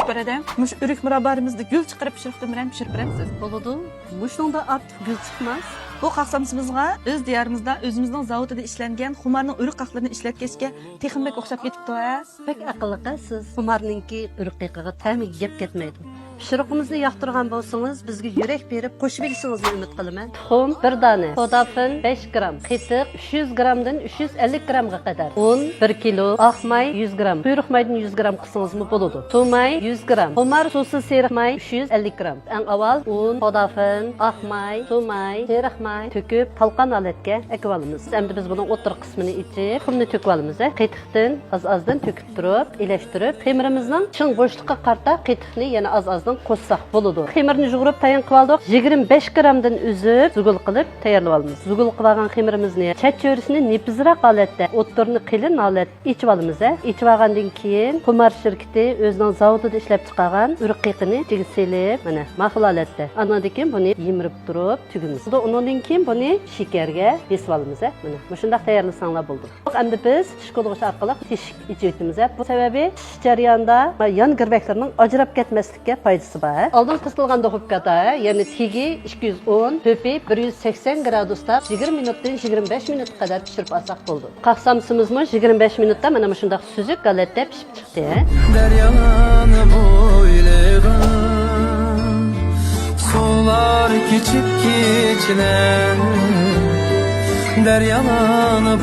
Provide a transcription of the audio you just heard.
pişirib beradi. Mush o'rik murabbarimizni gul chiqarib pishiriqdan bilan pishirib beramiz. Bo'ladi. Mushunda ortiq gul chiqmas. Bu qaqsamsimizga o'z diyorimizda o'zimizning zavodida ishlangan xumarning o'rik qaqlarini ishlatgachga texnik o'xshab ketibdi-a. Bak aqlliqasiz. Xumarninki urqiqiga ta'mi gap ketmaydi. Pishiriqimizni yoqtirgan bo'lsangiz, bizga yurak berib qo'shib berishingizni umid qilaman. Tuxum 1 dona, podafin 5 gram, qitiq 300 gramdan 350 gramga qadar, un 1 kilo, oq may 100 gram, quyruq maydan 100 gram qilsangizmi bo'ladi. Tumay 100 gram, xumar so'siz seriq may 350 gram. Eng avval un, podafin, oq may, tumay, seriq may to'kib talqon holatga ekib olamiz. Endi biz buning o'tir qismini ichib, tuxumni to'kib olamiz. Qitiqdan az-azdan to'kib turib, elashtirib, xemirimizning chin bo'shliqqa qarta qitiqni yana az-azdan qo'shsak bo'ladi. Xemirni yug'urib tayin qilib oldik. 25 gramdan uzib, zugul qilib tayyorlab olamiz. Zugul qilib olgan xemirimizni chachcho'risini nepizroq holatda, o'ttirni qilin holatda ichib olamiz. Ichib olgandan keyin xumar shirkati o'zining zavodida ishlab chiqargan urqiqini ichiga selib, mana mahsul holatda. Andan keyin buni yemirib turib tugimiz. Undan keyin buni shakarga besib olamiz. Mana shunday tayyorlasanglar bo'ldi. Endi biz tishqo'lg'ich orqali teshik ichib o'tamiz. Bu sababi tish jarayonida yon girbaklarning ajrab ketmaslikka foydasi bor. Oldin qisilgan duxovkada, ya'ni tigi 210, to'pi 180 gradusda 20 minutdan 25 minut qadar pishirib olsak bo'ldi. Qaqsamsimizmi 25 minutda mana shunday suzuk holatda pishib chiqdi. Deryani bo'ylig'im sular kechib kechlar Deryani